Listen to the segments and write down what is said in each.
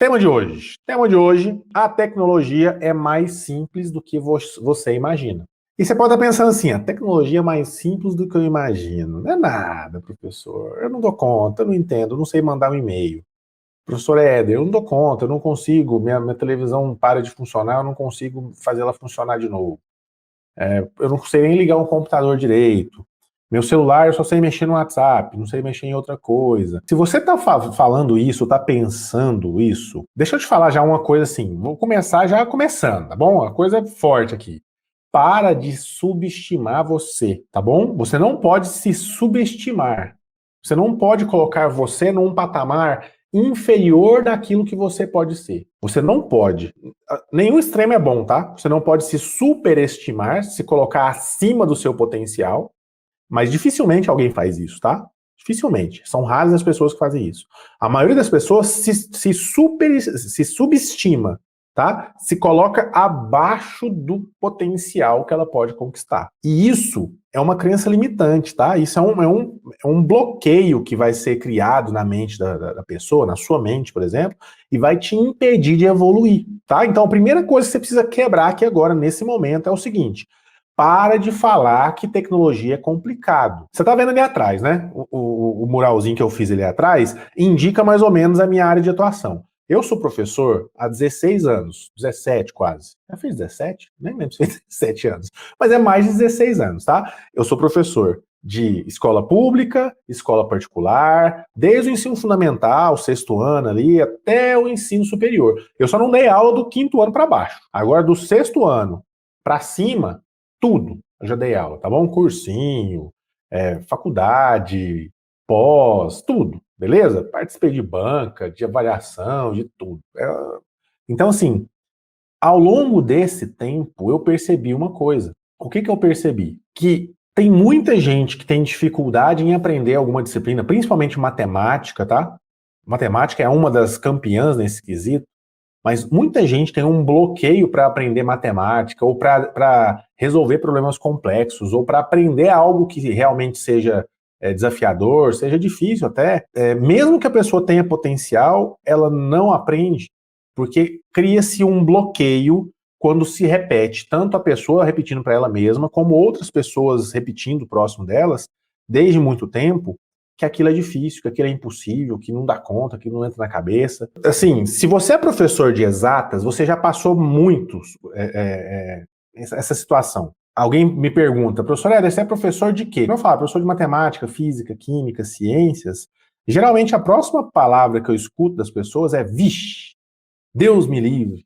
Tema de hoje. Tema de hoje, a tecnologia é mais simples do que você imagina. E você pode estar pensando assim, a tecnologia é mais simples do que eu imagino. Não é nada, professor. Eu não dou conta, eu não entendo, eu não sei mandar um e-mail. Professor Éder, eu não dou conta, eu não consigo, minha televisão para de funcionar, eu não consigo fazer ela funcionar de novo. Eu não sei nem ligar um computador direito. Meu celular, eu só sei mexer no WhatsApp, não sei mexer em outra coisa. Se você tá falando isso, tá pensando isso, deixa eu te falar já uma coisa assim, vou começar já começando, tá bom? A coisa é forte aqui. Para de subestimar você, tá bom? Você não pode se subestimar. Você não pode colocar você num patamar inferior daquilo que você pode ser. Você não pode. Nenhum extremo é bom, tá? Você não pode se superestimar, se colocar acima do seu potencial, mas dificilmente alguém faz isso, tá? Dificilmente. São raras as pessoas que fazem isso. A maioria das pessoas se subestima, tá? Se coloca abaixo do potencial que ela pode conquistar. E isso é uma crença limitante, tá? Isso é um bloqueio que vai ser criado na mente da pessoa, na sua mente, por exemplo, e vai te impedir de evoluir, tá? Então, a primeira coisa que você precisa quebrar aqui agora, nesse momento, é o seguinte: para de falar que tecnologia é complicado. Você tá vendo ali atrás, né? O muralzinho que eu fiz ali atrás indica mais ou menos a minha área de atuação. Eu sou professor há 16 anos, 17 quase. Já fiz 17? Nem lembro se fez 17 anos. Mas é mais de 16 anos, tá? Eu sou professor de escola pública, escola particular, desde o ensino fundamental, sexto ano ali, até o ensino superior. Eu só não dei aula do quinto ano para baixo. Agora, do sexto ano para cima, tudo. Eu já dei aula, tá bom? Cursinho, faculdade, pós, tudo, beleza? Participei de banca, de avaliação, de tudo. Então, assim, ao longo desse tempo, eu percebi uma coisa. O que eu percebi? Que tem muita gente que tem dificuldade em aprender alguma disciplina, principalmente matemática, tá? Matemática é uma das campeãs nesse quesito. Mas muita gente tem um bloqueio para aprender matemática, ou para resolver problemas complexos, ou para aprender algo que realmente seja desafiador, seja difícil até. Mesmo que a pessoa tenha potencial, ela não aprende, porque cria-se um bloqueio quando se repete, tanto a pessoa repetindo para ela mesma, como outras pessoas repetindo próximo delas, desde muito tempo, que aquilo é difícil, que aquilo é impossível, que não dá conta, que não entra na cabeça. Assim, se você é professor de exatas, você já passou essa situação. Alguém me pergunta, professor Éder, você é professor de quê? Eu falo, professor de matemática, física, química, ciências. Geralmente a próxima palavra que eu escuto das pessoas é vixe, Deus me livre,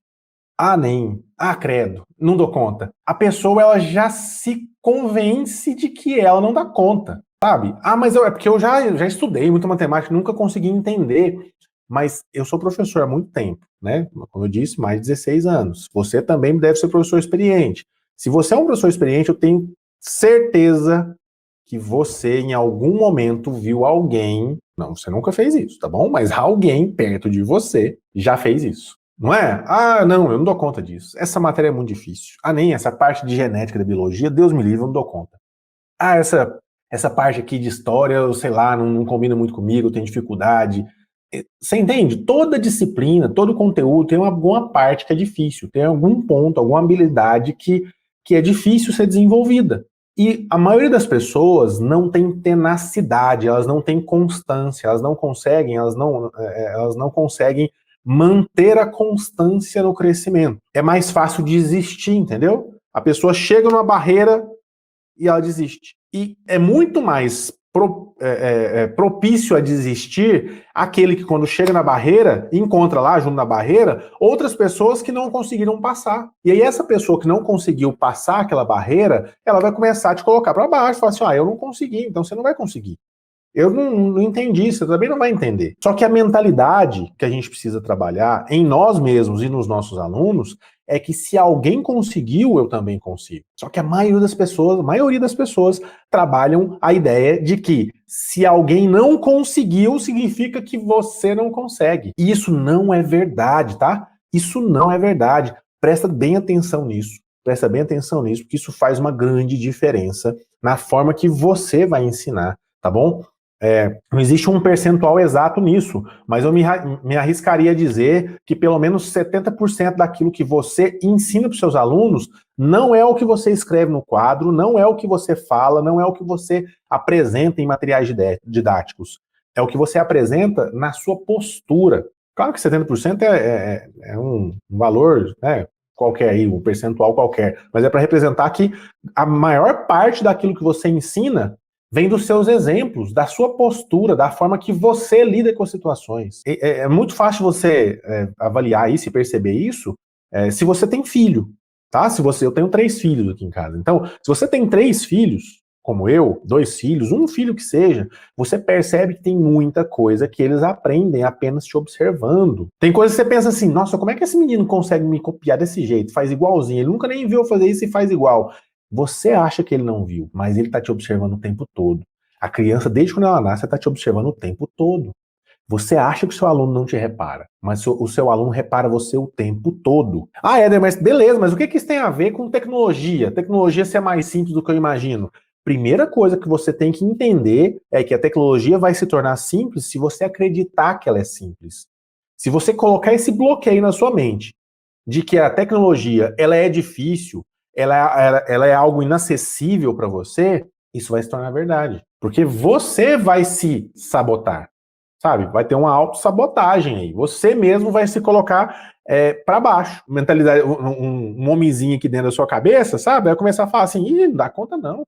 ah nem, ah credo, não dou conta. A pessoa ela já se convence de que ela não dá conta. Sabe? Ah, mas é porque eu já estudei muita matemática, nunca consegui entender. Mas eu sou professor há muito tempo, né? Como eu disse, mais de 16 anos. Você também deve ser professor experiente. Se você é um professor experiente, eu tenho certeza que você, em algum momento, viu alguém. Não, você nunca fez isso, tá bom? Mas alguém perto de você já fez isso. Não é? Ah, não, eu não dou conta disso. Essa matéria é muito difícil. Ah, nem essa parte de genética da biologia, Deus me livre, eu não dou conta. Ah, essa parte aqui de história, eu sei lá, não combina muito comigo, eu tenho dificuldade. Você entende? Toda disciplina, todo conteúdo tem alguma parte que é difícil, tem algum ponto, alguma habilidade que é difícil ser desenvolvida. E a maioria das pessoas não tem tenacidade, elas não têm constância, elas não conseguem manter a constância no crescimento. É mais fácil desistir, entendeu? A pessoa chega numa barreira e ela desiste. E é muito mais propício a desistir aquele que, quando chega na barreira, encontra lá, junto na barreira, outras pessoas que não conseguiram passar. E aí essa pessoa que não conseguiu passar aquela barreira, ela vai começar a te colocar para baixo, falar assim, eu não consegui, então você não vai conseguir. Eu não entendi, você também não vai entender. Só que a mentalidade que a gente precisa trabalhar em nós mesmos e nos nossos alunos é que se alguém conseguiu, eu também consigo. Só que a maioria das pessoas trabalham a ideia de que se alguém não conseguiu, significa que você não consegue. E isso não é verdade, tá? Isso não é verdade. Presta bem atenção nisso. Presta bem atenção nisso, porque isso faz uma grande diferença na forma que você vai ensinar, tá bom? Não existe um percentual exato nisso, mas eu me arriscaria a dizer que pelo menos 70% daquilo que você ensina para os seus alunos não é o que você escreve no quadro, não é o que você fala, não é o que você apresenta em materiais didáticos. É o que você apresenta na sua postura. Claro que 70% é um valor, né, qualquer aí, um percentual qualquer, mas é para representar que a maior parte daquilo que você ensina vem dos seus exemplos, da sua postura, da forma que você lida com as situações. É muito fácil você avaliar isso e perceber isso se você tem filho, tá? Eu tenho 3 filhos aqui em casa. Então, se você tem 3 filhos, como eu, 2 filhos, um filho que seja, você percebe que tem muita coisa que eles aprendem apenas te observando. Tem coisas que você pensa assim, nossa, como é que esse menino consegue me copiar desse jeito? Faz igualzinho, ele nunca nem viu eu fazer isso e faz igual. Você acha que ele não viu, mas ele está te observando o tempo todo. A criança, desde quando ela nasce, está te observando o tempo todo. Você acha que o seu aluno não te repara, mas o seu aluno repara você o tempo todo. Ah, Éder, mas beleza, mas o que isso tem a ver com tecnologia? Tecnologia ser mais simples do que eu imagino. Primeira coisa que você tem que entender é que a tecnologia vai se tornar simples se você acreditar que ela é simples. Se você colocar esse bloqueio na sua mente de que a tecnologia ela é difícil, ela é algo inacessível para você, isso vai se tornar verdade. Porque você vai se sabotar, sabe? Vai ter uma autossabotagem aí. Você mesmo vai se colocar para baixo. Mentalidade, um homenzinho aqui dentro da sua cabeça, sabe? Vai começar a falar assim, ih, não dá conta não.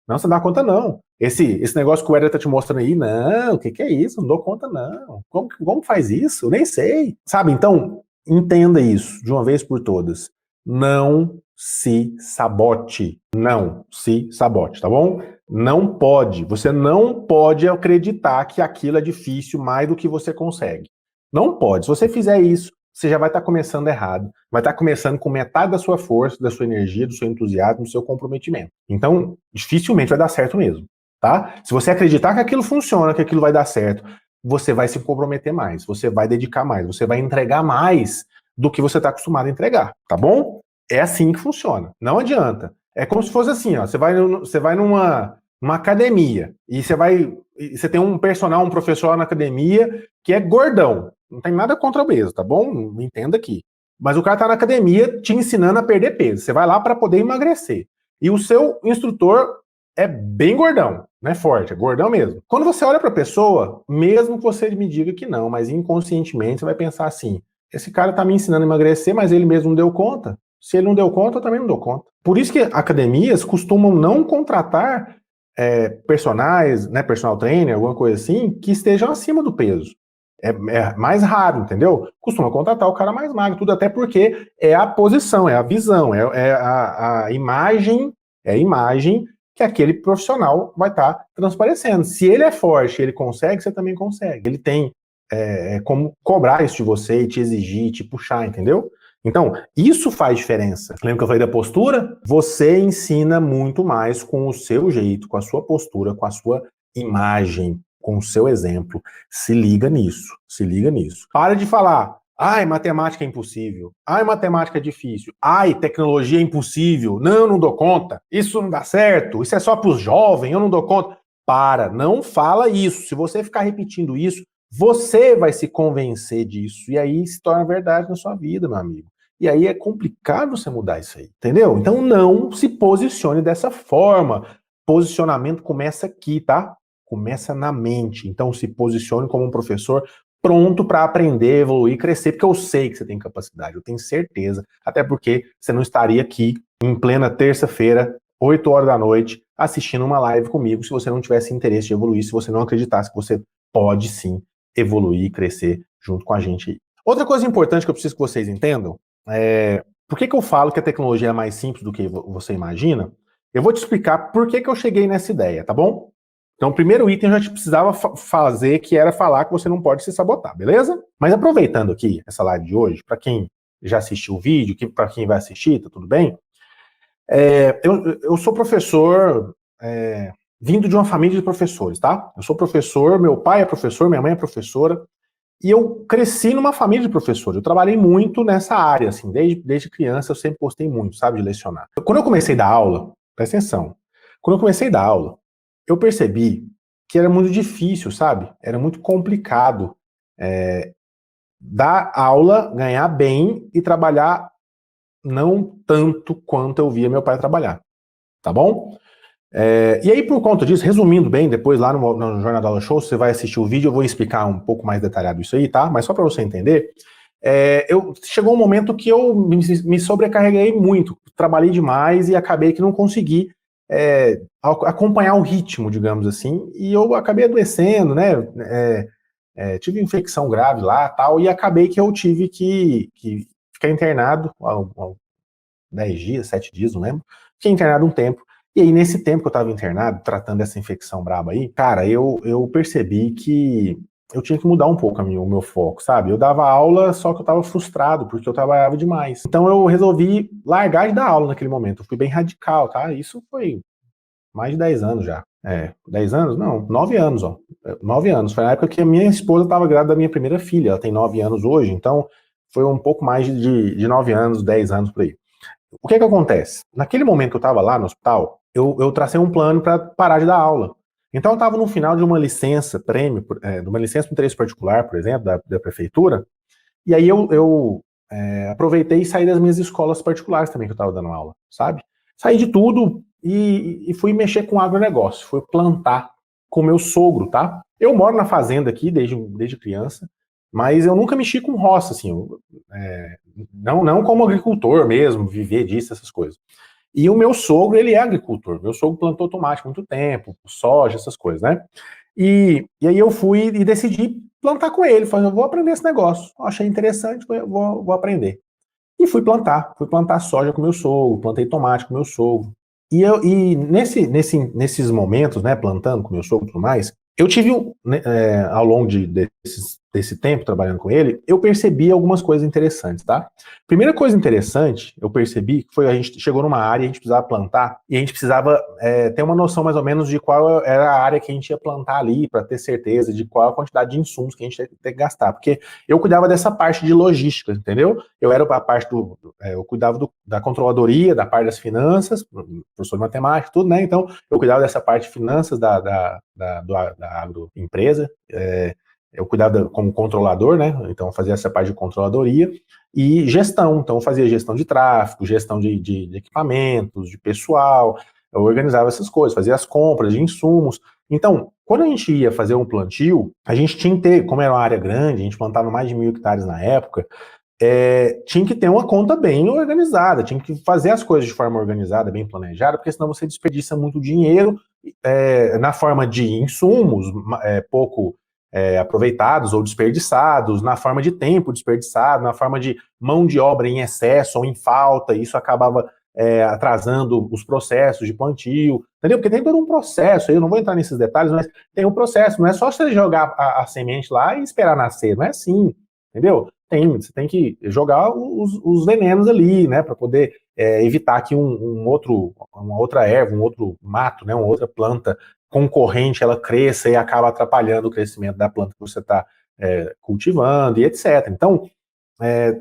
Não, você não dá conta não. Esse negócio que o Éder tá te mostrando aí, não, o que é isso? Não dou conta não. Como faz isso? Eu nem sei. Sabe, então, entenda isso de uma vez por todas. Não se sabote. Não se sabote, tá bom? Não pode. Você não pode acreditar que aquilo é difícil mais do que você consegue. Não pode. Se você fizer isso, você já vai estar começando errado. Vai estar começando com metade da sua força, da sua energia, do seu entusiasmo, do seu comprometimento. Então, dificilmente vai dar certo mesmo, tá? Se você acreditar que aquilo funciona, que aquilo vai dar certo, você vai se comprometer mais, você vai dedicar mais, você vai entregar mais do que você está acostumado a entregar, tá bom? É assim que funciona. Não adianta. É como se fosse assim, ó. Você vai numa academia e você tem um personal, um professor na academia que é gordão. Não tem nada contra obeso, tá bom? Me entenda aqui. Mas o cara tá na academia te ensinando a perder peso. Você vai lá para poder emagrecer. E o seu instrutor é bem gordão, não é forte, é gordão mesmo. Quando você olha para a pessoa, mesmo que você me diga que não, mas inconscientemente você vai pensar assim: esse cara tá me ensinando a emagrecer, mas ele mesmo não deu conta. Se ele não deu conta, eu também não dou conta. Por isso que academias costumam não contratar personagens, né, personal trainer, alguma coisa assim, que estejam acima do peso. É mais raro, entendeu? Costuma contratar o cara mais magro, tudo até porque é a posição, é a visão, é a imagem, é a imagem que aquele profissional vai estar transparecendo. Se ele é forte, ele consegue, você também consegue. Ele tem como cobrar isso de você e te exigir, te puxar, entendeu? Então, isso faz diferença. Lembra que eu falei da postura? Você ensina muito mais com o seu jeito, com a sua postura, com a sua imagem, com o seu exemplo. Se liga nisso, se liga nisso. Para de falar, ai, matemática é impossível, ai, matemática é difícil, ai, tecnologia é impossível, não dou conta, isso não dá certo, isso é só para os jovens, eu não dou conta. Para, não fala isso. Se você ficar repetindo isso, você vai se convencer disso, e aí se torna verdade na sua vida, meu amigo. E aí é complicado você mudar isso aí, entendeu? Então não se posicione dessa forma. Posicionamento começa aqui, tá? Começa na mente. Então se posicione como um professor pronto para aprender, evoluir, crescer, porque eu sei que você tem capacidade, eu tenho certeza, até porque você não estaria aqui em plena terça-feira, 8 horas da noite, assistindo uma live comigo se você não tivesse interesse de evoluir, se você não acreditasse que você pode sim evoluir e crescer junto com a gente aí. Outra coisa importante que eu preciso que vocês entendam por que eu falo que a tecnologia é mais simples do que você imagina? Eu vou te explicar por que eu cheguei nessa ideia, tá bom? Então, o primeiro item eu já te precisava fazer, que era falar que você não pode se sabotar, beleza? Mas aproveitando aqui essa live de hoje, para quem já assistiu o vídeo, para quem vai assistir, tá tudo bem? Eu sou professor vindo de uma família de professores, tá? Eu sou professor, meu pai é professor, minha mãe é professora, e eu cresci numa família de professores. Eu trabalhei muito nessa área, assim, desde criança eu sempre gostei muito, sabe, de lecionar. Quando eu comecei a dar aula, presta atenção, quando eu comecei a dar aula, eu percebi que era muito difícil, sabe? Era muito complicado dar aula, ganhar bem e trabalhar não tanto quanto eu via meu pai trabalhar, tá bom? E aí, por conta disso, resumindo bem, depois lá no Jornal da Aula Show, você vai assistir o vídeo, eu vou explicar um pouco mais detalhado isso aí, tá? Mas só para você entender, chegou um momento que eu me sobrecarreguei muito, trabalhei demais e acabei que não consegui acompanhar o ritmo, digamos assim, e eu acabei adoecendo, né? Tive infecção grave lá tal, e acabei que eu tive que ficar internado há 10 dias, 7 dias, não lembro. Fiquei internado um tempo. E aí, nesse tempo que eu estava internado, tratando dessa infecção braba aí, cara, eu percebi que eu tinha que mudar um pouco o meu foco, sabe? Eu dava aula, só que eu estava frustrado, porque eu trabalhava demais. Então eu resolvi largar de dar aula naquele momento. Eu fui bem radical, tá? Isso foi mais de 10 anos já. 10 anos? Não, 9 anos, ó. 9 anos. Foi na época que a minha esposa estava grávida da minha primeira filha. Ela tem 9 anos hoje, então foi um pouco mais de 9 anos, 10 anos por aí. O que acontece? Naquele momento que eu estava lá no hospital, eu tracei um plano para parar de dar aula. Então eu estava no final de uma licença prêmio, de uma licença de interesse particular, por exemplo, da prefeitura, e aí eu aproveitei e saí das minhas escolas particulares também que eu estava dando aula, sabe? Saí de tudo e fui mexer com agronegócio, fui plantar com meu sogro, tá? Eu moro na fazenda aqui desde criança, mas eu nunca mexi com roça, assim, não como agricultor mesmo, viver disso, essas coisas. E o meu sogro, ele é agricultor. Meu sogro plantou tomate há muito tempo, soja, essas coisas, né? E aí eu fui e decidi plantar com ele. Falei, eu vou aprender esse negócio. Achei interessante, vou aprender. E fui plantar soja com meu sogro, plantei tomate com meu sogro. E nesses momentos, né, plantando com meu sogro e tudo mais, eu tive, ao longo desse tempo trabalhando com ele, eu percebi algumas coisas interessantes, tá? Primeira coisa interessante, eu percebi que foi a gente chegou numa área, a gente precisava plantar, e a gente precisava ter uma noção mais ou menos de qual era a área que a gente ia plantar ali, para ter certeza de qual a quantidade de insumos que a gente ia ter que gastar, porque eu cuidava dessa parte de logística, entendeu? Eu era a parte eu cuidava da controladoria, da parte das finanças, professor de matemática, tudo, né? Então, eu cuidava dessa parte de finanças da agroempresa, eu cuidava como controlador, né? Então, eu fazia essa parte de controladoria e gestão. Então, eu fazia gestão de tráfego, gestão de equipamentos, de pessoal, eu organizava essas coisas, fazia as compras de insumos. Então, quando a gente ia fazer um plantio, a gente tinha que ter, como era uma área grande, a gente plantava mais de 1.000 hectares na época, tinha que ter uma conta bem organizada, tinha que fazer as coisas de forma organizada, bem planejada, porque senão você desperdiça muito dinheiro na forma de insumos pouco aproveitados ou desperdiçados, na forma de tempo desperdiçado, na forma de mão de obra em excesso ou em falta, e isso acabava atrasando os processos de plantio, entendeu? Porque tem todo um processo, eu não vou entrar nesses detalhes, mas tem um processo, não é só você jogar a semente lá e esperar nascer, não é assim, entendeu? Você tem que jogar os venenos ali, né, para poder evitar que uma outra erva, um outro mato, né, uma outra planta concorrente, ela cresça e acaba atrapalhando o crescimento da planta que você está cultivando e etc. Então,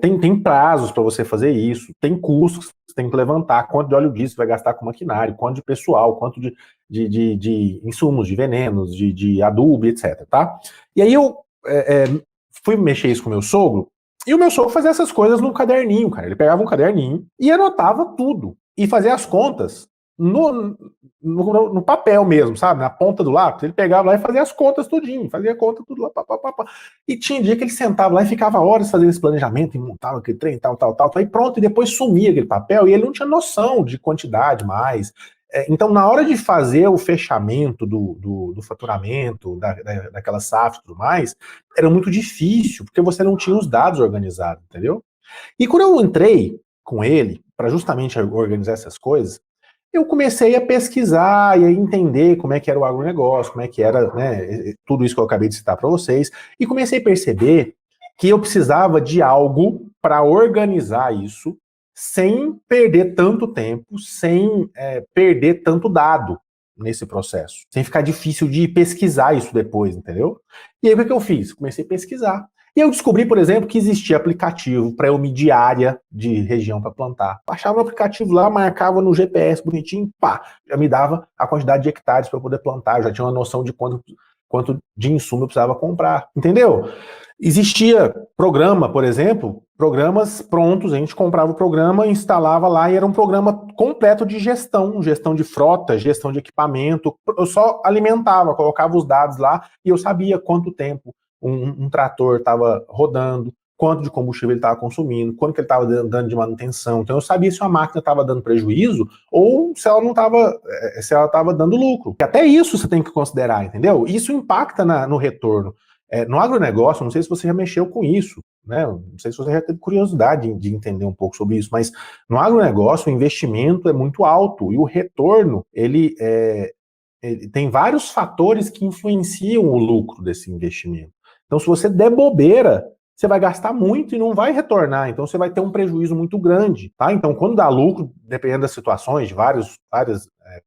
tem prazos para você fazer isso, tem custos que você tem que levantar, quanto de óleo diesel você vai gastar com maquinário, quanto de pessoal, quanto de insumos, de venenos, de adubo, etc. Tá? E aí eu fui mexer isso com o meu sogro, e o meu sogro fazia essas coisas num caderninho, cara. Ele pegava um caderninho e anotava tudo. E fazia as contas no papel mesmo, sabe? Na ponta do lápis. Ele pegava lá e fazia as contas tudinho. Fazia a conta tudo lá. Pá, pá, pá, pá. E tinha dia que ele sentava lá e ficava horas fazendo esse planejamento e montava aquele trem, tal. Aí pronto, e depois sumia aquele papel e ele não tinha noção de quantidade mais. Então, na hora de fazer o fechamento do faturamento, daquela safra e tudo mais, era muito difícil, porque você não tinha os dados organizados, entendeu? E quando eu entrei com ele, para justamente organizar essas coisas, eu comecei a pesquisar e a entender como é que era o agronegócio, como é que era, né, tudo isso que eu acabei de citar para vocês, e comecei a perceber que eu precisava de algo para organizar isso, sem perder tanto tempo, sem perder tanto dado nesse processo, sem ficar difícil de pesquisar isso depois, entendeu? E aí o que eu fiz? Comecei a pesquisar. E eu descobri, por exemplo, que existia aplicativo para eu medir área de região para plantar. Baixava o aplicativo lá, marcava no GPS bonitinho, pá, já me dava a quantidade de hectares para eu poder plantar, eu já tinha uma noção de quanto de insumo eu precisava comprar, entendeu? Existia programa, por exemplo, programas prontos, a gente comprava o programa, instalava lá e era um programa completo de gestão de frota, gestão de equipamento. Eu só alimentava, colocava os dados lá e eu sabia quanto tempo um trator estava rodando, quanto de combustível ele estava consumindo, quanto que ele estava dando de manutenção. Então eu sabia se a máquina estava dando prejuízo ou se ela não estava, se ela estava dando lucro. E até isso você tem que considerar, entendeu? Isso impacta no retorno. No agronegócio, não sei se você já mexeu com isso, né? Não sei se você já teve curiosidade de entender um pouco sobre isso, mas no agronegócio o investimento é muito alto e o retorno, ele tem vários fatores que influenciam o lucro desse investimento. Então, se você der bobeira, você vai gastar muito e não vai retornar. Então, você vai ter um prejuízo muito grande, tá? Então, quando dá lucro, dependendo das situações, de vários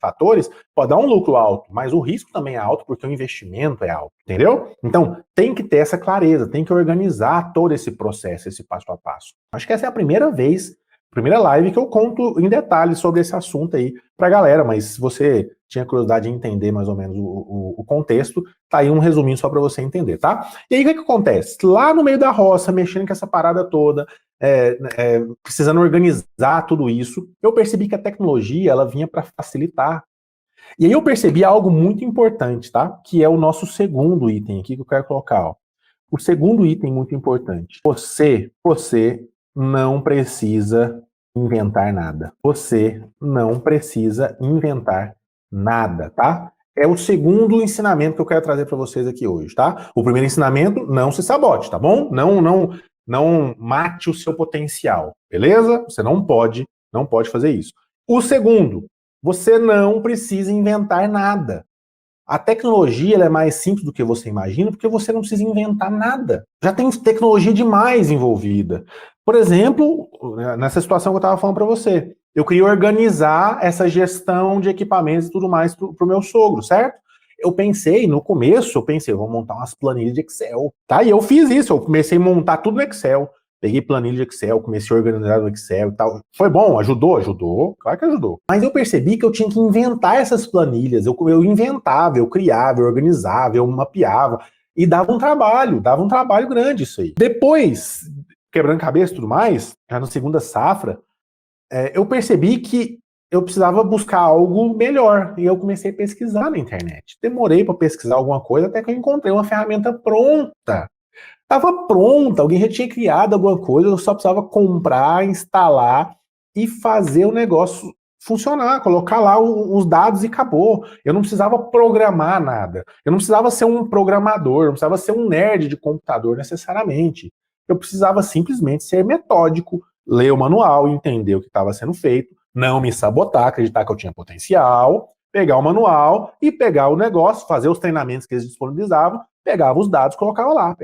fatores, pode dar um lucro alto, mas o risco também é alto porque o investimento é alto, entendeu? Então, tem que ter essa clareza, tem que organizar todo esse processo, esse passo a passo. Acho que essa é a primeira live que eu conto em detalhes sobre esse assunto aí pra galera, mas se você tinha curiosidade de entender mais ou menos o contexto, tá aí um resuminho só para você entender, tá? E aí o que acontece? Lá no meio da roça, mexendo com essa parada toda, precisando organizar tudo isso, eu percebi que a tecnologia ela vinha para facilitar. E aí eu percebi algo muito importante, tá? Que é o nosso segundo item aqui que eu quero colocar, ó. O segundo item muito importante. Você não precisa inventar nada. Você não precisa inventar nada, tá? É o segundo ensinamento que eu quero trazer para vocês aqui hoje, tá? O primeiro ensinamento, não se sabote, tá bom? Não mate o seu potencial, beleza? Você não pode fazer isso. O segundo, você não precisa inventar nada. A tecnologia ela é mais simples do que você imagina, porque você não precisa inventar nada. Já tem tecnologia demais envolvida. Por exemplo, nessa situação que eu estava falando para você, eu queria organizar essa gestão de equipamentos e tudo mais para o meu sogro, certo? No começo, eu vou montar umas planilhas de Excel, tá? E eu fiz isso, eu comecei a montar tudo no Excel. Peguei planilha de Excel, comecei a organizar no Excel e tal. Foi bom? Ajudou? Claro que ajudou. Mas eu percebi que eu tinha que inventar essas planilhas. Eu inventava, eu criava, eu organizava, eu mapeava. E dava um trabalho grande isso aí. Depois, quebrando cabeça e tudo mais, já na segunda safra, eu percebi que eu precisava buscar algo melhor. E eu comecei a pesquisar na internet. Demorei para pesquisar alguma coisa até que eu encontrei uma ferramenta pronta. Estava pronta, alguém já tinha criado alguma coisa, eu só precisava comprar, instalar e fazer o negócio funcionar, colocar lá os dados e acabou. Eu não precisava programar nada. Eu não precisava ser um programador, não precisava ser um nerd de computador necessariamente. Eu precisava simplesmente ser metódico, ler o manual, entender o que estava sendo feito, não me sabotar, acreditar que eu tinha potencial, pegar o manual e pegar o negócio, fazer os treinamentos que eles disponibilizavam, pegava os dados, colocava lá,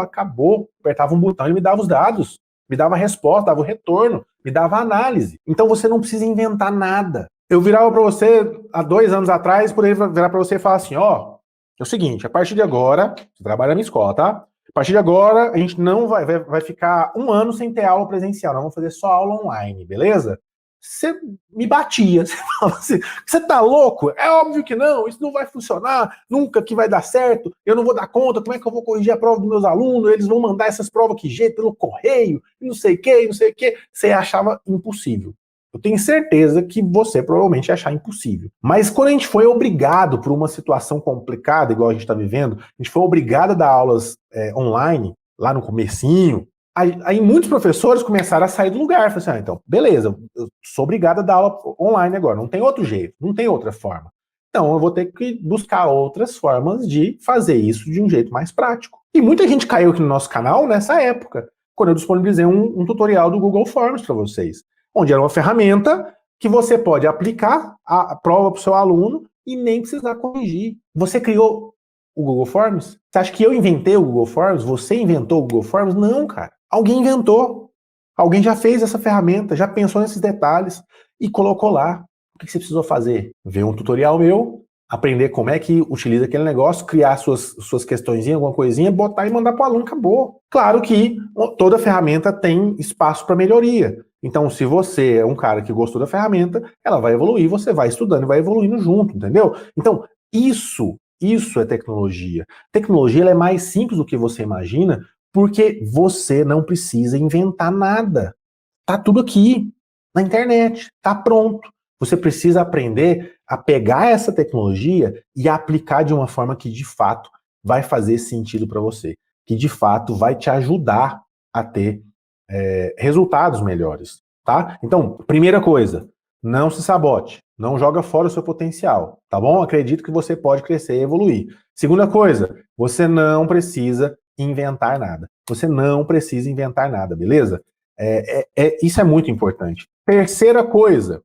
acabou, apertava um botão e me dava os dados, me dava a resposta, dava o retorno, me dava a análise. Então você não precisa inventar nada. Eu virava para você, há 2 anos atrás, poderia virar para você e falar assim, ó, é o seguinte, a partir de agora, você trabalha na minha escola, tá? A partir de agora, a gente não vai ficar 1 ano sem ter aula presencial, nós vamos fazer só aula online, beleza? Você me batia, você falava assim, você tá louco? É óbvio que não, isso não vai funcionar, nunca que vai dar certo, eu não vou dar conta, como é que eu vou corrigir a prova dos meus alunos, eles vão mandar essas provas que jeito, pelo correio, não sei o que, você achava impossível. Eu tenho certeza que você provavelmente ia achar impossível. Mas quando a gente foi obrigado por uma situação complicada, igual a gente está vivendo, a gente foi obrigado a dar aulas online, lá no comecinho, aí muitos professores começaram a sair do lugar. Falaram assim, então, beleza, eu sou obrigado a dar aula online agora, não tem outro jeito, não tem outra forma. Então eu vou ter que buscar outras formas de fazer isso de um jeito mais prático. E muita gente caiu aqui no nosso canal nessa época, quando eu disponibilizei um tutorial do Google Forms para vocês, onde era uma ferramenta que você pode aplicar a prova para o seu aluno e nem precisar corrigir. Você criou o Google Forms? Você acha que eu inventei o Google Forms? Você inventou o Google Forms? Não, cara. Alguém inventou. Alguém já fez essa ferramenta, já pensou nesses detalhes e colocou lá. O que você precisou fazer? Ver um tutorial meu, aprender como é que utiliza aquele negócio, criar suas questõezinhas, alguma coisinha, botar e mandar para o aluno, acabou. Claro que toda ferramenta tem espaço para melhoria. Então, se você é um cara que gostou da ferramenta, ela vai evoluir, você vai estudando e vai evoluindo junto, entendeu? Então, isso é tecnologia. Tecnologia ela é mais simples do que você imagina, porque você não precisa inventar nada. Tá tudo aqui, na internet, tá pronto. Você precisa aprender a pegar essa tecnologia e aplicar de uma forma que de fato vai fazer sentido para você, que de fato vai te ajudar a ter resultados melhores, tá? Então, primeira coisa, não se sabote, não joga fora o seu potencial, tá bom? Acredito que você pode crescer e evoluir. Segunda coisa, você não precisa inventar nada. Você não precisa inventar nada, beleza? Isso é muito importante. Terceira coisa,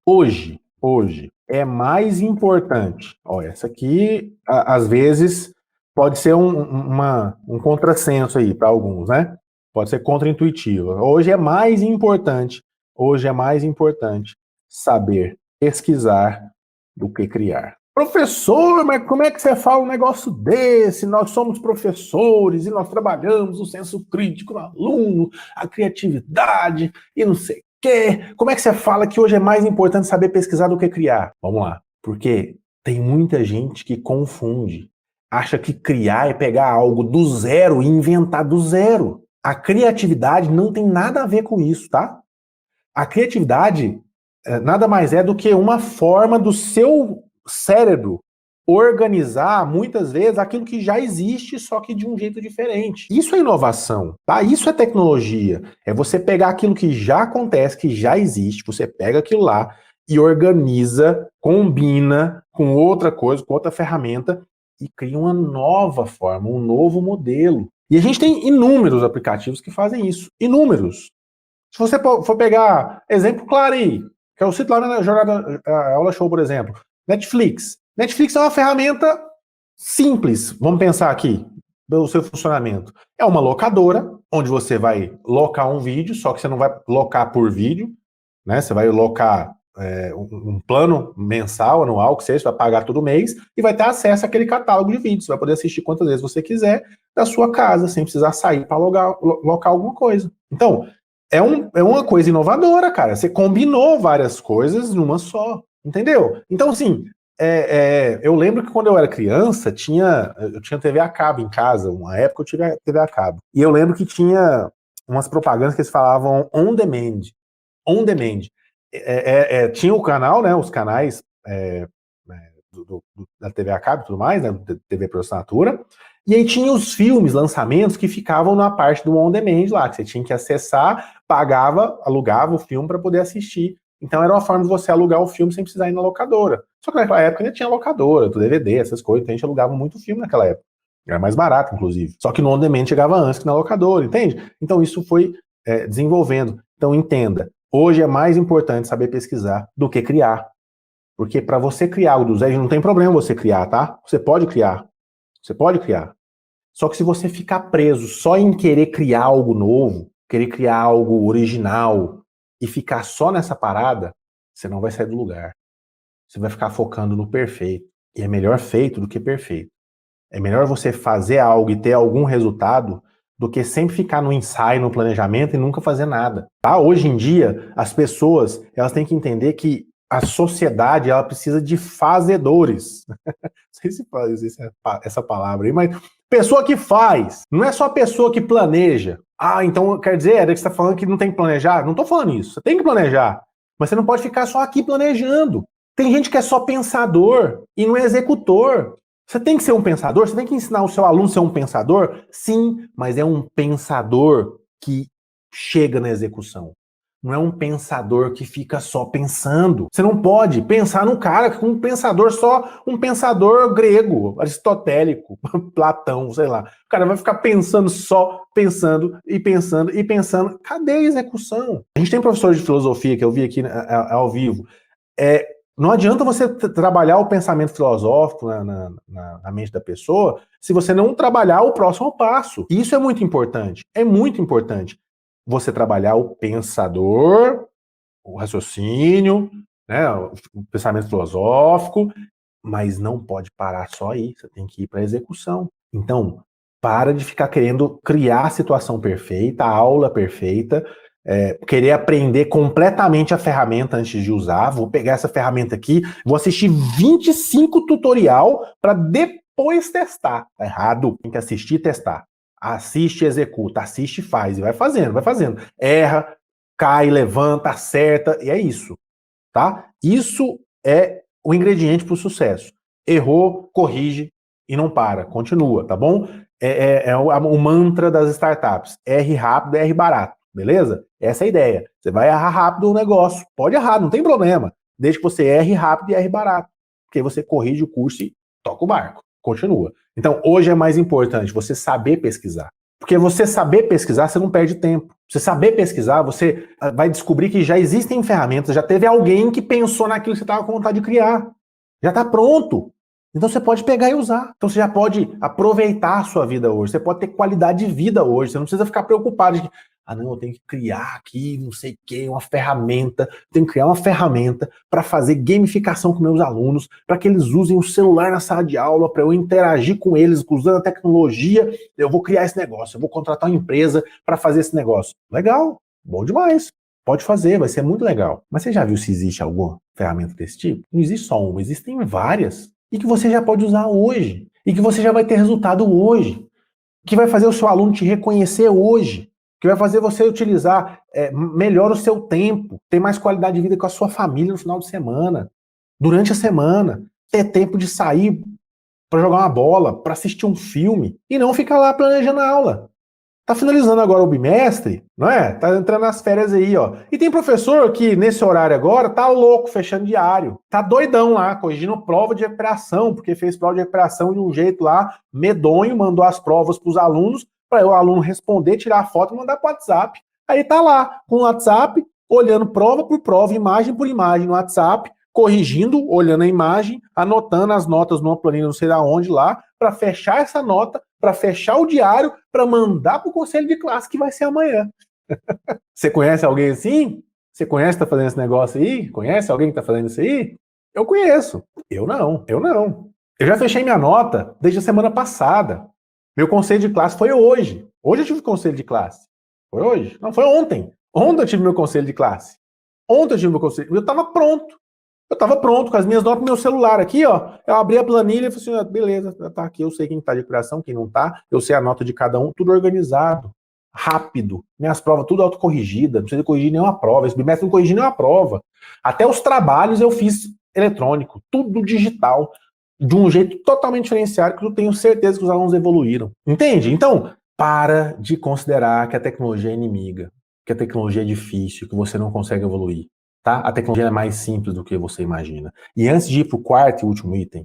hoje é mais importante. Olha, essa aqui, às vezes, pode ser um contrassenso aí para alguns, né? Pode ser contraintuitiva. Hoje é mais importante saber pesquisar do que criar. Professor, mas como é que você fala um negócio desse? Nós somos professores e nós trabalhamos o senso crítico no aluno, a criatividade e não sei o quê. Como é que você fala que hoje é mais importante saber pesquisar do que criar? Vamos lá. Porque tem muita gente que confunde. Acha que criar é pegar algo do zero e inventar do zero. A criatividade não tem nada a ver com isso, tá? A criatividade nada mais é do que uma forma do seu cérebro organizar, muitas vezes, aquilo que já existe, só que de um jeito diferente. Isso é inovação, tá? Isso é tecnologia. É você pegar aquilo que já acontece, que já existe, você pega aquilo lá e organiza, combina com outra coisa, com outra ferramenta e cria uma nova forma, um novo modelo. E a gente tem inúmeros aplicativos que fazem isso. Inúmeros. Se você for pegar exemplo claro aí, que eu cito lá na jornada aula show, por exemplo, Netflix. Netflix é uma ferramenta simples, vamos pensar aqui, do seu funcionamento. É uma locadora, onde você vai locar um vídeo, só que você não vai locar por vídeo, né? Você vai locar um plano mensal, anual, que seja, você vai pagar todo mês e vai ter acesso àquele catálogo de vídeos. Você vai poder assistir quantas vezes você quiser da sua casa, sem precisar sair para locar alguma coisa. Então, é uma coisa inovadora, cara. Você combinou várias coisas numa só, entendeu? Então, assim, eu lembro que quando eu era criança, eu tinha TV a cabo em casa, uma época eu tive TV a cabo. E eu lembro que tinha umas propagandas que eles falavam on demand. On demand. Tinha o canal, né, os canais da TV a cabo e tudo mais, né, da TV por assinatura, e aí tinha os filmes, lançamentos que ficavam na parte do on demand lá, que você tinha que acessar, pagava, alugava o filme para poder assistir. Então era uma forma de você alugar o filme sem precisar ir na locadora. Só que naquela época ainda tinha locadora, do DVD, essas coisas, então a gente alugava muito filme naquela época. Era mais barato, inclusive. Só que no on demand chegava antes que na locadora, entende? Então isso foi desenvolvendo. Então entenda, hoje é mais importante saber pesquisar do que criar. Porque para você criar algo do zero, não tem problema você criar, tá? Você pode criar. Você pode criar. Só que se você ficar preso só em querer criar algo novo, querer criar algo original e ficar só nessa parada, você não vai sair do lugar. Você vai ficar focando no perfeito. E é melhor feito do que perfeito. É melhor você fazer algo e ter algum resultado do que sempre ficar no ensaio, no planejamento e nunca fazer nada. Tá? Hoje em dia, as pessoas elas têm que entender que a sociedade ela precisa de fazedores. Não sei se existe essa palavra aí, mas pessoa que faz, não é só pessoa que planeja. Ah, então quer dizer, Eric, você está falando que não tem que planejar? Não estou falando isso, você tem que planejar, mas você não pode ficar só aqui planejando. Tem gente que é só pensador e não é executor. Você tem que ser um pensador, você tem que ensinar o seu aluno a ser um pensador? Sim, mas é um pensador que chega na execução. Não é um pensador que fica só pensando. Você não pode pensar num cara, um pensador só, um pensador grego, aristotélico, Platão, sei lá. O cara vai ficar pensando só, pensando e pensando e pensando. Cadê a execução? A gente tem professor de filosofia que eu vi aqui ao vivo. Não adianta você trabalhar o pensamento filosófico na mente da pessoa se você não trabalhar o próximo passo. Isso é muito importante. É muito importante você trabalhar o pensador, o raciocínio, né, o pensamento filosófico, mas não pode parar só aí, você tem que ir para a execução. Então, para de ficar querendo criar a situação perfeita, a aula perfeita, querer aprender completamente a ferramenta antes de usar. Vou pegar essa ferramenta aqui, vou assistir 25 tutorial para depois testar. Tá errado, tem que assistir e testar. Assiste e executa, assiste e faz, e vai fazendo, vai fazendo. Erra, cai, levanta, acerta, e é isso, tá? Isso é o ingrediente para o sucesso. Errou, corrige e não para, continua, tá bom? É o mantra das startups. R rápido, R barato, beleza? Essa é a ideia. Você vai errar rápido o negócio. Pode errar, não tem problema. Desde que você erre rápido e erre barato. Porque aí você corrige o curso e toca o barco. Continua. Então, hoje é mais importante você saber pesquisar. Porque você saber pesquisar, você não perde tempo. Você saber pesquisar, você vai descobrir que já existem ferramentas, já teve alguém que pensou naquilo que você estava com vontade de criar. Já está pronto. Então você pode pegar e usar. Então você já pode aproveitar a sua vida hoje. Você pode ter qualidade de vida hoje. Você não precisa ficar preocupado de que, não, eu tenho que criar aqui, não sei o quê, uma ferramenta. Eu tenho que criar uma ferramenta para fazer gamificação com meus alunos, para que eles usem o celular na sala de aula, para eu interagir com eles, usando a tecnologia. Eu vou criar esse negócio, eu vou contratar uma empresa para fazer esse negócio. Legal, bom demais. Pode fazer, vai ser muito legal. Mas você já viu se existe alguma ferramenta desse tipo? Não existe só uma, existem várias. E que você já pode usar hoje. E que você já vai ter resultado hoje. Que vai fazer o seu aluno te reconhecer hoje. Que vai fazer você utilizar melhor o seu tempo. Ter mais qualidade de vida com a sua família no final de semana. Durante a semana. Ter tempo de sair para jogar uma bola, para assistir um filme. E não ficar lá planejando a aula. Tá finalizando agora o bimestre, não é? Tá entrando nas férias aí, ó. E tem professor que, nesse horário agora, tá louco, fechando diário. Tá doidão lá, corrigindo prova de recuperação, porque fez prova de recuperação de um jeito lá, medonho, mandou as provas pros alunos, para o aluno responder, tirar a foto e mandar pro WhatsApp. Aí tá lá, com o WhatsApp, olhando prova por prova, imagem por imagem no WhatsApp, corrigindo, olhando a imagem, anotando as notas numa planilha não sei da onde lá, para fechar essa nota, para fechar o diário, para mandar para o conselho de classe que vai ser amanhã. Você conhece alguém assim? Você conhece que está fazendo esse negócio aí? Conhece alguém que está fazendo isso aí? Eu conheço. Eu não. Eu já fechei minha nota desde a semana passada. Meu conselho de classe foi hoje. Hoje eu tive conselho de classe. Foi hoje? Não, foi ontem. Ontem eu tive meu conselho de classe. Ontem eu tive meu conselho. Eu estava pronto. Eu estava pronto com as minhas notas no meu celular aqui, ó. Eu abri a planilha e falei assim, beleza, tá aqui, eu sei quem tá de recuperação, quem não tá, eu sei a nota de cada um, tudo organizado, rápido. Minhas provas tudo autocorrigida, não precisa corrigir nenhuma prova, esse bimestre não corrigi nenhuma prova. Até os trabalhos eu fiz eletrônico, tudo digital, de um jeito totalmente diferenciado, que eu tenho certeza que os alunos evoluíram. Entende? Então, para de considerar que a tecnologia é inimiga, que a tecnologia é difícil, que você não consegue evoluir. Tá? A tecnologia é mais simples do que você imagina. E antes de ir para o quarto e último item,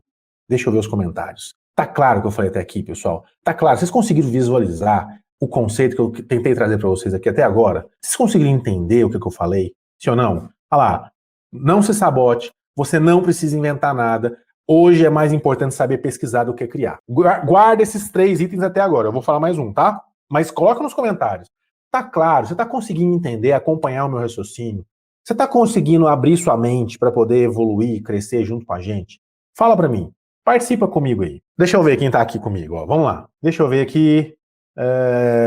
deixa eu ver os comentários. Tá claro o que eu falei até aqui, pessoal? Tá claro? Vocês conseguiram visualizar o conceito que eu tentei trazer para vocês aqui até agora? Vocês conseguiram entender o que eu falei? Sim ou não? Olha lá. Não se sabote. Você não precisa inventar nada. Hoje é mais importante saber pesquisar do que criar. Guarda esses 3 itens até agora. Eu vou falar mais um, tá? Mas coloca nos comentários. Tá claro? Você tá conseguindo entender, acompanhar o meu raciocínio? Você está conseguindo abrir sua mente para poder evoluir, crescer junto com a gente? Fala para mim. Participa comigo aí. Deixa eu ver quem está aqui comigo. Ó. Vamos lá. Deixa eu ver aqui.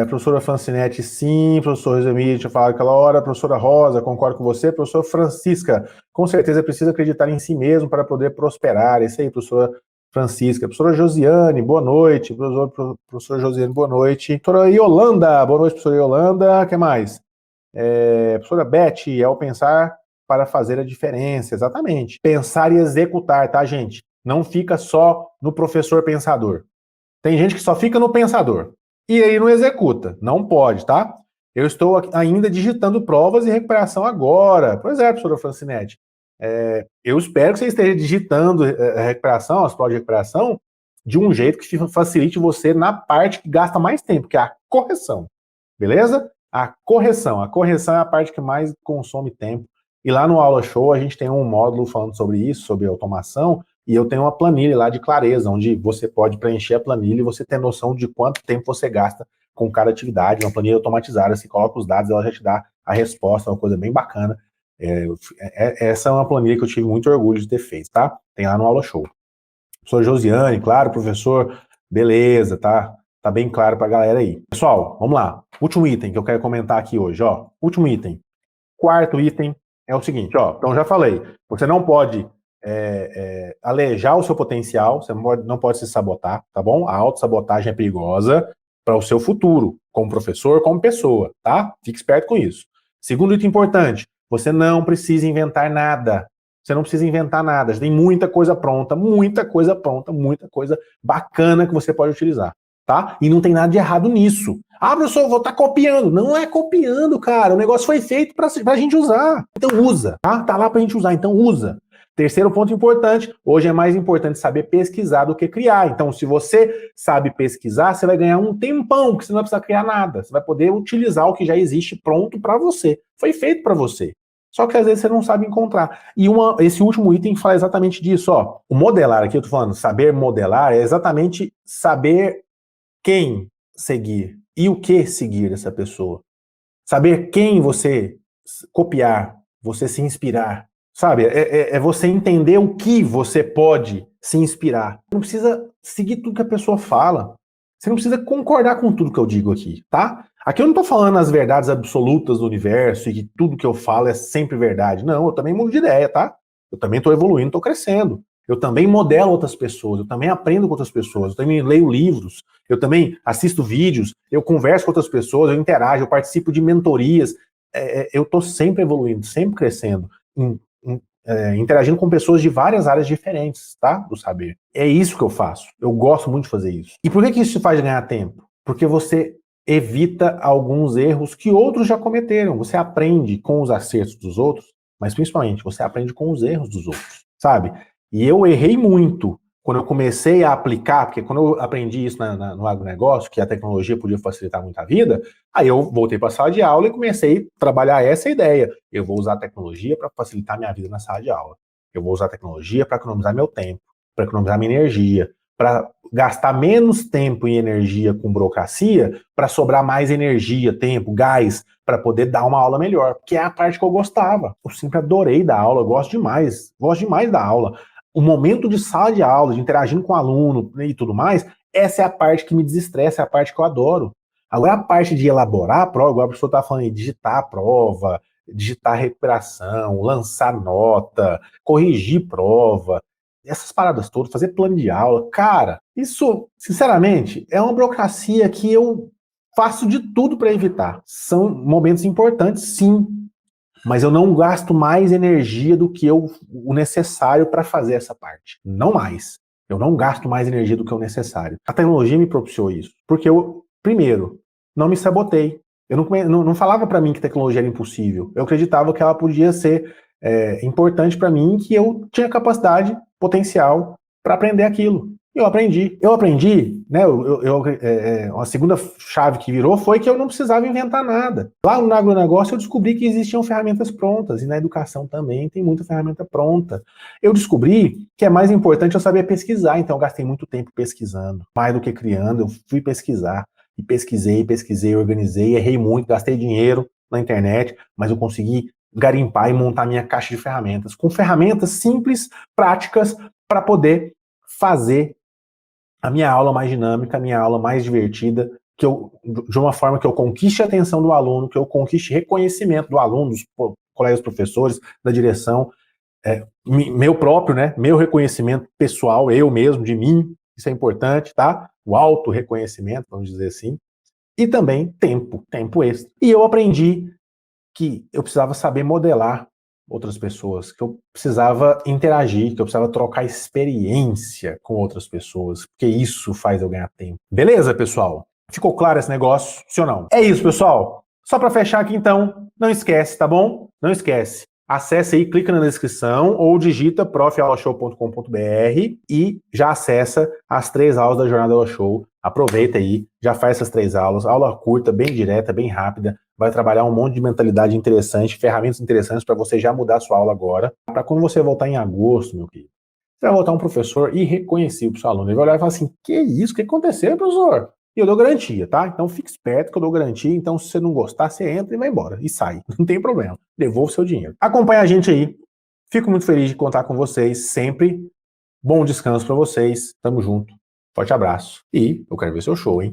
Professora Francinete, sim. Professor Rosemite, eu falo aquela hora. Professora Rosa, concordo com você. Professora Francisca, com certeza precisa acreditar em si mesmo para poder prosperar. Isso aí, professora Francisca. Professora Josiane, boa noite. Professora Josiane, boa noite. Professora Yolanda, boa noite, professora Yolanda. O que mais? Professora Beth, é o pensar para fazer a diferença, exatamente. Pensar e executar, tá, gente? Não fica só no professor pensador. Tem gente que só fica no pensador. E aí não executa. Não pode, tá? Eu estou ainda digitando provas e recuperação agora. Pois é, professora Francinete. Eu espero que você esteja digitando a recuperação, as provas de recuperação, de um jeito que facilite você na parte que gasta mais tempo, que é a correção. Beleza? A correção é a parte que mais consome tempo. E lá no Aula Show a gente tem um módulo falando sobre isso, sobre automação, e eu tenho uma planilha lá de clareza, onde você pode preencher a planilha e você ter noção de quanto tempo você gasta com cada atividade, uma planilha automatizada, você coloca os dados, ela já te dá a resposta, é uma coisa bem bacana. Essa é uma planilha que eu tive muito orgulho de ter feito, tá? Tem lá no Aula Show. Professor Josiane, claro, professor, beleza, tá? Tá bem claro pra galera aí. Pessoal, vamos lá. Último item que eu quero comentar aqui hoje, ó. Último item. Quarto item é o seguinte, ó. Então já falei, você não pode alejar o seu potencial, você não pode se sabotar, tá bom? A autossabotagem é perigosa para o seu futuro, como professor, como pessoa, tá? Fique esperto com isso. Segundo item importante, você não precisa inventar nada. Você não precisa inventar nada. Tem muita coisa pronta, muita coisa bacana que você pode utilizar, tá? E não tem nada de errado nisso. Ah, professor, eu vou estar copiando. Não é copiando, cara. O negócio foi feito para a gente usar. Então usa, tá? Tá lá para a gente usar, então usa. Terceiro ponto importante, hoje é mais importante saber pesquisar do que criar. Então, se você sabe pesquisar, você vai ganhar um tempão, que você não vai precisar criar nada. Você vai poder utilizar o que já existe pronto para você. Foi feito para você. Só que às vezes você não sabe encontrar. E esse último item fala exatamente disso, ó. O modelar, aqui eu tô falando, saber modelar é exatamente saber quem seguir e o que seguir dessa pessoa. Saber quem você copiar, você se inspirar. Sabe? É você entender o que você pode se inspirar. Não precisa seguir tudo que a pessoa fala. Você não precisa concordar com tudo que eu digo aqui, tá? Aqui eu não tô falando as verdades absolutas do universo e que tudo que eu falo é sempre verdade. Não, eu também mudo de ideia, tá? Eu também tô evoluindo, tô crescendo. Eu também modelo outras pessoas, eu também aprendo com outras pessoas, eu também leio livros, eu também assisto vídeos, eu converso com outras pessoas, eu interajo, eu participo de mentorias. Eu tô sempre evoluindo, sempre crescendo, interagindo com pessoas de várias áreas diferentes, tá? Do saber. É isso que eu faço. Eu gosto muito de fazer isso. E por que isso te faz ganhar tempo? Porque você evita alguns erros que outros já cometeram. Você aprende com os acertos dos outros, mas principalmente você aprende com os erros dos outros, sabe? E eu errei muito quando eu comecei a aplicar, porque quando eu aprendi isso no agronegócio, que a tecnologia podia facilitar muito a vida, aí eu voltei para a sala de aula e comecei a trabalhar essa ideia. Eu vou usar a tecnologia para facilitar minha vida na sala de aula. Eu vou usar a tecnologia para economizar meu tempo, para economizar minha energia, para gastar menos tempo e energia com burocracia, para sobrar mais energia, tempo, gás, para poder dar uma aula melhor, que é a parte que eu gostava. Eu sempre adorei dar aula, eu gosto demais da aula. O momento de sala de aula, de interagindo com o aluno e tudo mais, essa é a parte que me desestressa, é a parte que eu adoro. Agora, a parte de elaborar a prova, igual a pessoa está falando, digitar a prova, digitar a recuperação, lançar nota, corrigir prova, essas paradas todas, fazer plano de aula, cara, isso, sinceramente, é uma burocracia que eu faço de tudo para evitar. São momentos importantes, sim, mas eu não gasto mais energia do que o necessário para fazer essa parte. Não mais. Eu não gasto mais energia do que o necessário. A tecnologia me propiciou isso. Porque eu, primeiro, não me sabotei. Eu não falava para mim que tecnologia era impossível. Eu acreditava que ela podia ser importante para mim, que eu tinha capacidade, potencial para aprender aquilo. Eu aprendi. Né? A segunda chave que virou foi que eu não precisava inventar nada. Lá no agronegócio eu descobri que existiam ferramentas prontas, e na educação também tem muita ferramenta pronta. Eu descobri que é mais importante eu saber pesquisar, então eu gastei muito tempo pesquisando, mais do que criando, eu fui pesquisar. E pesquisei, organizei, errei muito, gastei dinheiro na internet, mas eu consegui garimpar e montar minha caixa de ferramentas, com ferramentas simples, práticas, para poder fazer a minha aula mais dinâmica, a minha aula mais divertida, de uma forma que eu conquiste a atenção do aluno, que eu conquiste reconhecimento do aluno, dos colegas professores, da direção, meu próprio, né, meu reconhecimento pessoal, eu mesmo, de mim, isso é importante, tá? O auto-reconhecimento, vamos dizer assim, e também tempo extra. E eu aprendi que eu precisava saber modelar outras pessoas, que eu precisava interagir, que eu precisava trocar experiência com outras pessoas, porque isso faz eu ganhar tempo. Beleza, pessoal? Ficou claro esse negócio? Sim ou não? É isso, pessoal. Só para fechar aqui, então, não esquece, tá bom? Não esquece. Acesse aí, clica na descrição ou digita profauloshow.com.br e já acessa as 3 aulas da Jornada Aula Show. Aproveita aí, já faz essas 3 aulas. Aula curta, bem direta, bem rápida. Vai trabalhar um monte de mentalidade interessante, ferramentas interessantes para você já mudar a sua aula agora. Para quando você voltar em agosto, meu querido, você vai voltar um professor irreconhecível para o seu aluno. Ele vai olhar e falar assim, que isso? O que aconteceu, professor? E eu dou garantia, tá? Então fique esperto que eu dou garantia. Então, se você não gostar, você entra e vai embora. E sai. Não tem problema. Devolva o seu dinheiro. Acompanha a gente aí. Fico muito feliz de contar com vocês sempre. Bom descanso para vocês. Tamo junto. Forte abraço. E eu quero ver seu show, hein?